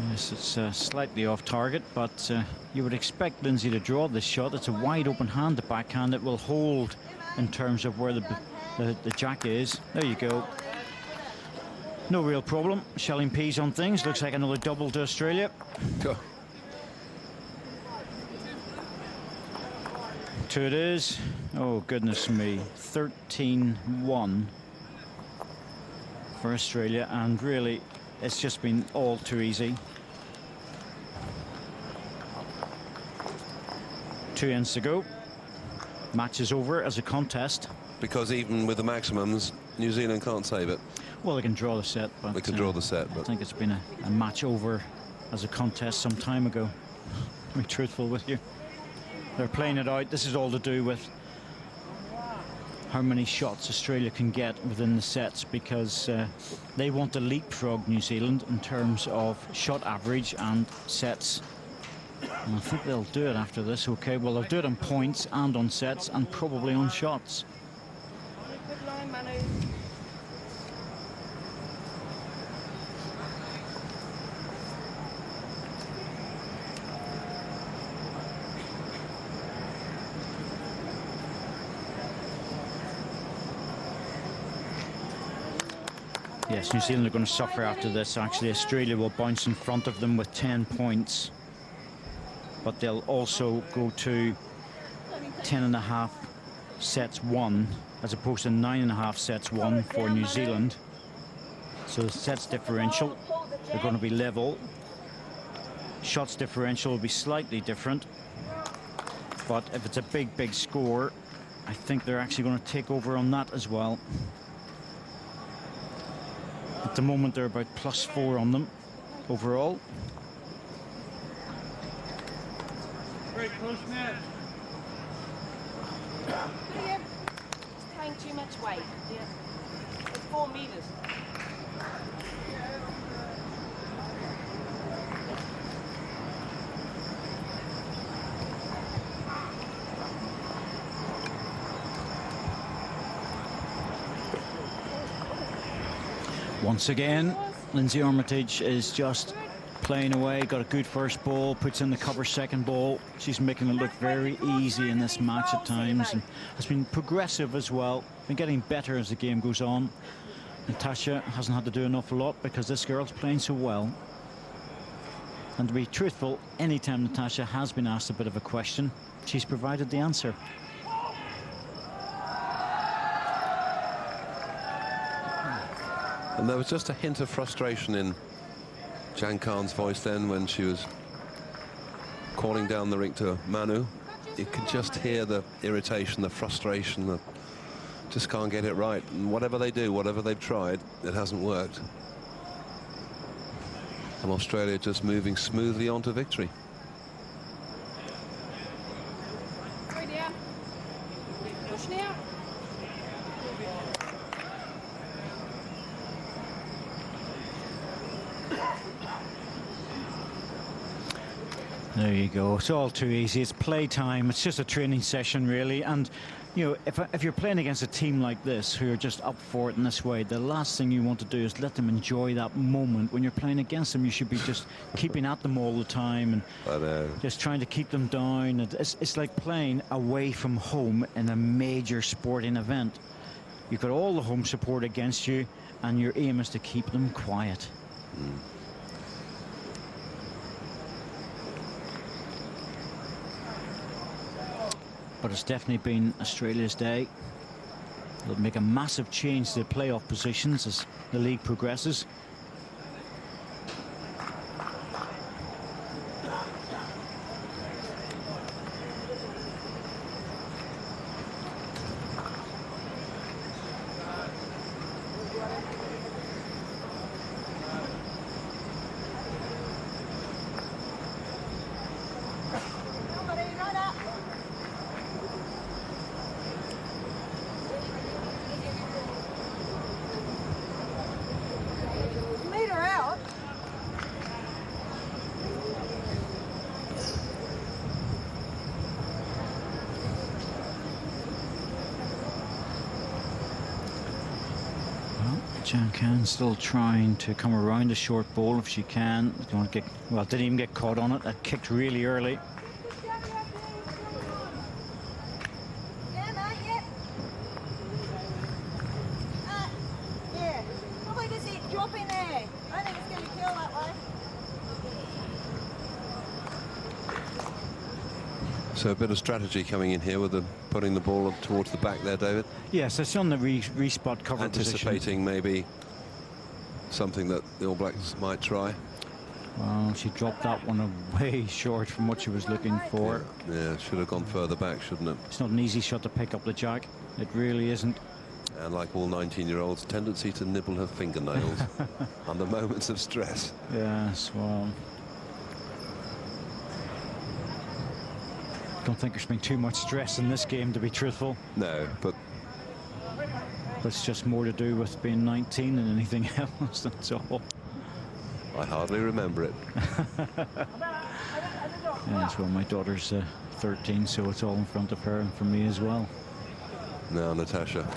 Yes, it's slightly off target, but you would expect Lindsay to draw this shot. It's a wide open hand, the backhand. It will hold in terms of where the jack is. There you go. No real problem. Shelling peas on things. Looks like another double to Australia. Go. 2 it is. Oh, goodness me. 13-1 for Australia, and really, it's just been all too easy. 2 ends to go. Match is over as a contest. Because even with the maximums, New Zealand can't save it. Well, they can draw the set, but they can draw the set. But I think it's been a match over as a contest some time ago. To be truthful with you, they're playing it out. This is all to do with how many shots Australia can get within the sets, because they want to leapfrog New Zealand in terms of shot average and sets. And I think they'll do it after this. Okay, well, they'll do it on points and on sets and probably on shots. Good line, Manu. Yes, New Zealand are going to suffer after this. Actually, Australia will bounce in front of them with 10 points. But they'll also go to 10.5 sets won, as opposed to 9.5 sets won for New Zealand. So the sets differential, they're going to be level. Shots differential will be slightly different. But if it's a big score, I think they're actually going to take over on that as well. At the moment, they're about +4 on them overall. Very close match. It's playing too much weight. Yeah. It's 4 meters. Once again, Lindsay Armitage is just playing away, got a good first ball, puts in the cover second ball. She's making it look very easy in this match at times, and has been progressive as well, been getting better as the game goes on. Natasha hasn't had to do an awful lot because this girl's playing so well. And to be truthful, anytime Natasha has been asked a bit of a question, she's provided the answer. And there was just a hint of frustration in Jan Khan's voice then when she was calling down the rink to Manu. You could just hear the irritation, the frustration, the just can't get it right. And whatever they do, whatever they've tried, it hasn't worked. And Australia just moving smoothly on to victory. There you go. It's all too easy. It's playtime. It's just a training session, really. And, you know, if you're playing against a team like this who are just up for it in this way, the last thing you want to do is let them enjoy that moment. When you're playing against them, you should be just keeping at them all the time and just trying to keep them down. It's like playing away from home in a major sporting event. You've got all the home support against you, and your aim is to keep them quiet. But it's definitely been Australia's day. It'll make a massive change to the playoff positions as the league progresses. Jan Khan still trying to come around the short ball if she can. Don't get, well, didn't even get caught on it. That kicked really early. So a bit of strategy coming in here with putting the ball towards the back there, David. Yes, it's on the re-spot cover Anticipating position. Maybe something that the All Blacks might try. Well, she dropped that one way short from what she was looking for. Yeah, should have gone further back, shouldn't it? It's not an easy shot to pick up the jack. It really isn't. And like all 19-year-olds, tendency to nibble her fingernails under moments of stress. Yes, well, don't think there's been too much stress in this game, to be truthful. No, but it's just more to do with being 19 than anything else, that's all. I hardly remember it. Yes, well, my daughter's 13, so it's all in front of her and for me as well. Now Natasha.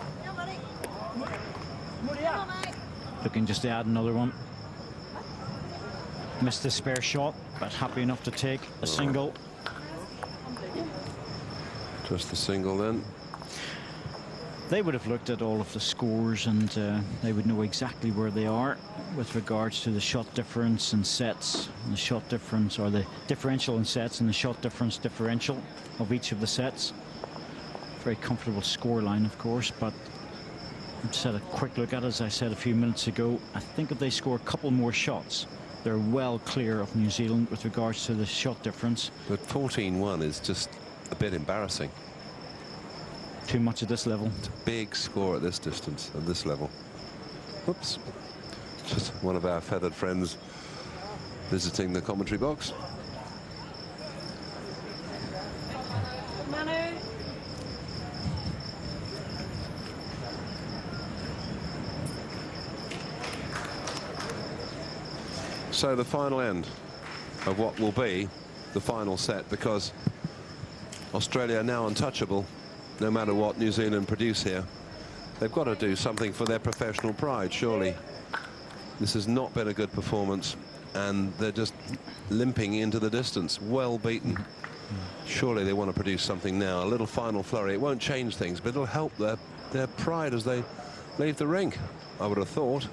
Looking just to add another one. Missed the spare shot, but happy enough to take a single. Just the single then. They would have looked at all of the scores and they would know exactly where they are with regards to the shot difference and sets, and the shot difference, or the differential in sets and the shot difference differential of each of the sets. Very comfortable score line, of course, but I've just had a quick look at it, as I said a few minutes ago. I think if they score a couple more shots, they're well clear of New Zealand with regards to the shot difference. But 14-1 is just a bit embarrassing. Too much at this level. It's a big score at this distance, at this level. Whoops. Just one of our feathered friends visiting the commentary box. Manu. So the final end of what will be the final set, because Australia are now untouchable no matter what New Zealand produce here. They've got to do something for their professional pride, surely. This has not been a good performance, and they're just limping into the distance. Well beaten. Surely they want to produce something now. A little final flurry. It won't change things, but it'll help their pride as they leave the rink, I would have thought.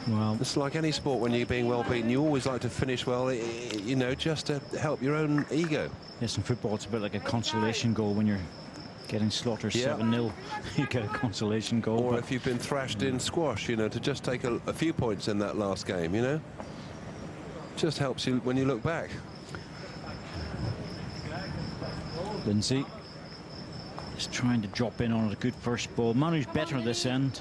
Well, it's like any sport. When you're being well beaten, you always like to finish well, you know, just to help your own ego. Yes, in football it's a bit like a consolation goal. When you're getting slaughtered 7-0, you get a consolation goal. Or if you've been thrashed in squash, you know, to just take a few points in that last game, you know, just helps you when you look back. Lindsay is trying to drop in on a good first ball. Manu's better at this end,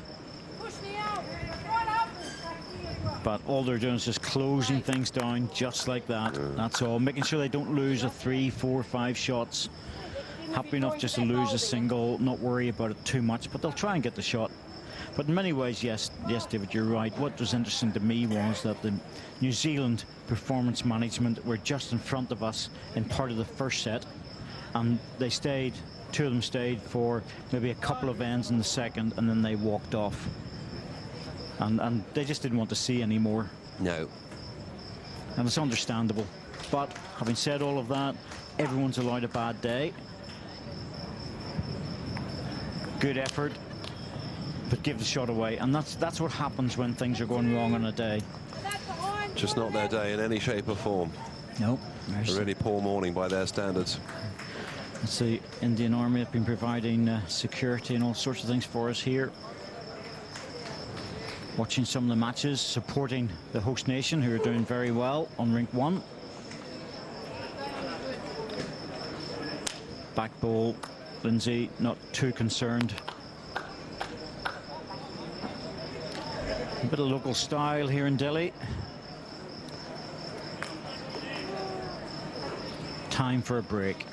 but all they're doing is just closing things down just like that. That's all, making sure they don't lose a 3, 4, 5 shots. Happy enough just to lose a single, not worry about it too much, but they'll try and get the shot. But in many ways, yes, David, you're right. What was interesting to me was that the New Zealand performance management were just in front of us in part of the first set, and they stayed, 2 of them stayed for maybe a couple of ends in the second, and then they walked off. And they just didn't want to see any more. No. And it's understandable. But having said all of that, everyone's allowed a bad day. Good effort, but give the shot away. And that's what happens when things are going wrong on a day. Just not their day in any shape or form. Nope. A really poor morning by their standards. It's the Indian Army have been providing security and all sorts of things for us here. Watching some of the matches, supporting the host nation, who are doing very well on rink 1. Back ball, Lindsay not too concerned. A bit of local style here in Delhi. Time for a break.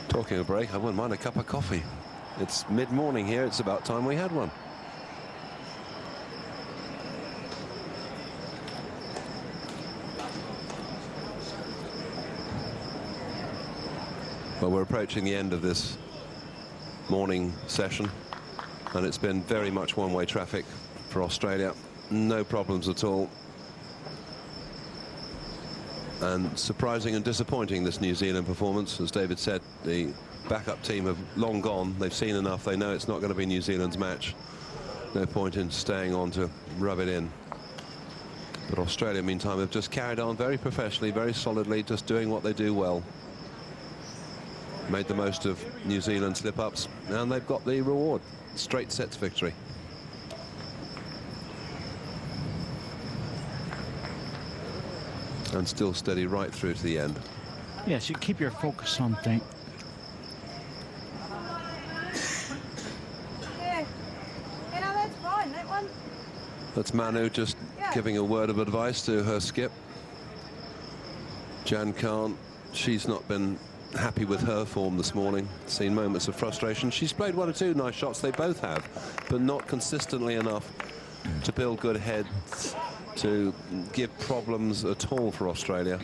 Talking of break, I wouldn't mind a cup of coffee. It's mid-morning here. It's about time we had one. Well, we're approaching the end of this morning session, and it's been very much one-way traffic for Australia. No problems at all. And surprising and disappointing, this New Zealand performance. As David said, the backup team have long gone. They've seen enough. They know it's not going to be New Zealand's match. No point in staying on to rub it in. But Australia, meantime, have just carried on very professionally, very solidly, just doing what they do well. Made the most of New Zealand slip-ups, and they've got the reward. Straight sets victory. And still steady right through to the end. Yes, you keep your focus on things. Yeah. You know, that's fine, that one. That's Manu just giving a word of advice to her skip. Jan Khan, she's not been happy with her form this morning. Seen moments of frustration. She's played 1 or 2 nice shots, they both have, but not consistently enough to build good heads, to give problems at all for Australia.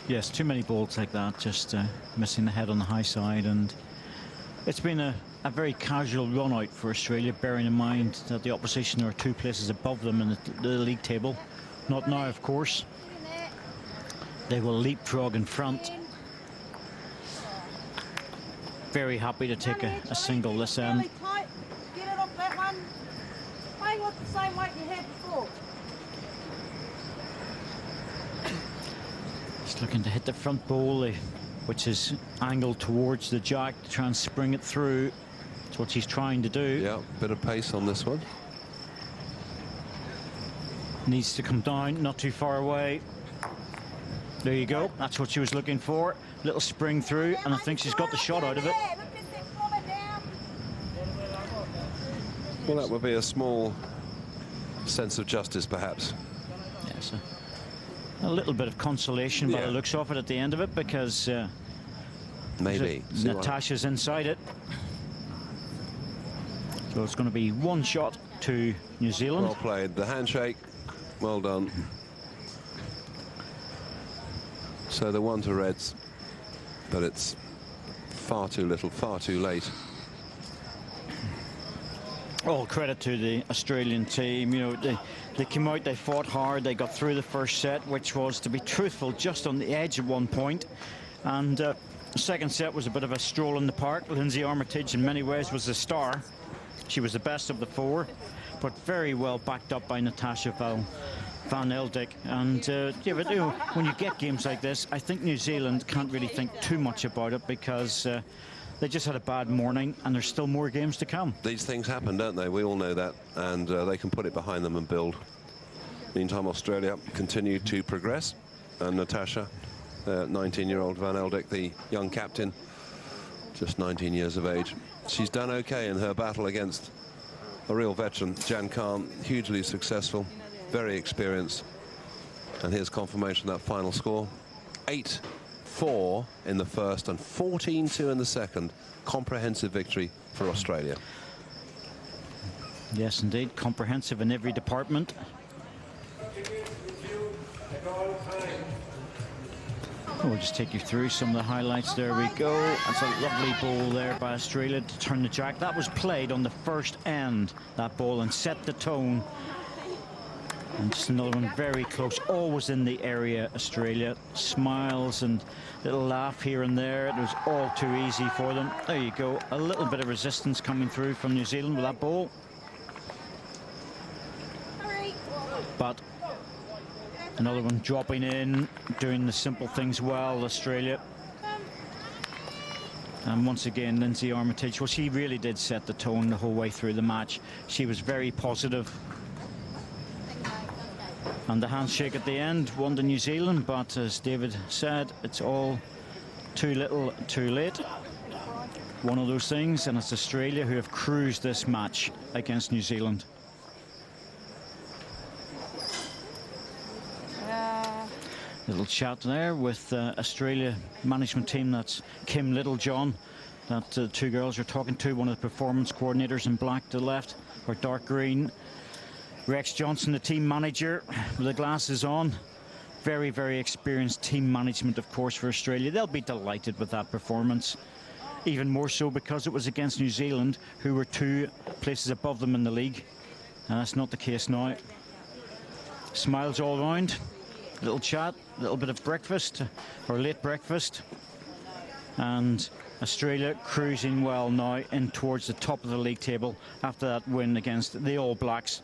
Yes, too many balls like that, just missing the head on the high side, and it's been a very casual run out for Australia, bearing in mind that the opposition are 2 places above them in the league table. Not now, of course. They will leapfrog in front. Very happy to take a single this end. Really tight. Get it off that one. Play with the same weight you had before. Just looking to hit the front bowl, which is angled towards the jack, to try and spring it through. That's what she's trying to do. Yeah, bit of pace on this one. Needs to come down, not too far away. There you go. That's what she was looking for. Little spring through, and I think she's got the shot out of it. Well, that would be a small sense of justice, perhaps. Yes, a little bit of consolation by the looks of it at the end of it, because maybe Natasha's inside it. So it's going to be 1 shot to New Zealand. Well played. The handshake, well done. So the 1 to reds, but it's far too little, far too late. All credit to the Australian team. You know, they came out, they fought hard, they got through the first set, which was, to be truthful, just on the edge at one point. And the second set was a bit of a stroll in the park. Lindsay Armitage, in many ways, was the star. She was the best of the four, but very well backed up by Natasha Van Eldik. And yeah, but, you know, when you get games like this, I think New Zealand can't really think too much about it, because they just had a bad morning, and there's still more games to come. These things happen, don't they? We all know that, and they can put it behind them and build. Meantime, Australia continue to progress, and Natasha, 19-year-old Van Eldik, the young captain, just 19 years of age, she's done okay in her battle against a real veteran, Jan Khan, hugely successful, very experienced. And here's confirmation of that final score. 8-4 in the first and 14-2 in the second. Comprehensive victory for Australia. Yes, indeed, comprehensive in every department. We'll just take you through some of the highlights. There we go. That's a lovely ball there by Australia to turn the jack. That was played on the first end, that ball, and set the tone. And just another one very close, always in the area, Australia. Smiles and little laugh here and there. It was all too easy for them. There you go. A little bit of resistance coming through from New Zealand with that ball. But another one dropping in, doing the simple things well, Australia. And once again, Lindsay Armitage, well, she really did set the tone the whole way through the match. She was very positive. And the handshake at the end won to New Zealand, but as David said, it's all too little, too late. One of those things, and it's Australia who have cruised this match against New Zealand. Little chat there with Australia management team. That's Kim Littlejohn, that two girls are talking to, one of the performance coordinators in black to the left, or dark green. Rex Johnson, the team manager, with the glasses on. Very, very experienced team management, of course, for Australia. They'll be delighted with that performance. Even more so because it was against New Zealand, who were 2 places above them in the league. And that's not the case now. Smiles all round. Little chat, a little bit of breakfast, or late breakfast. And Australia cruising well now in towards the top of the league table after that win against the All Blacks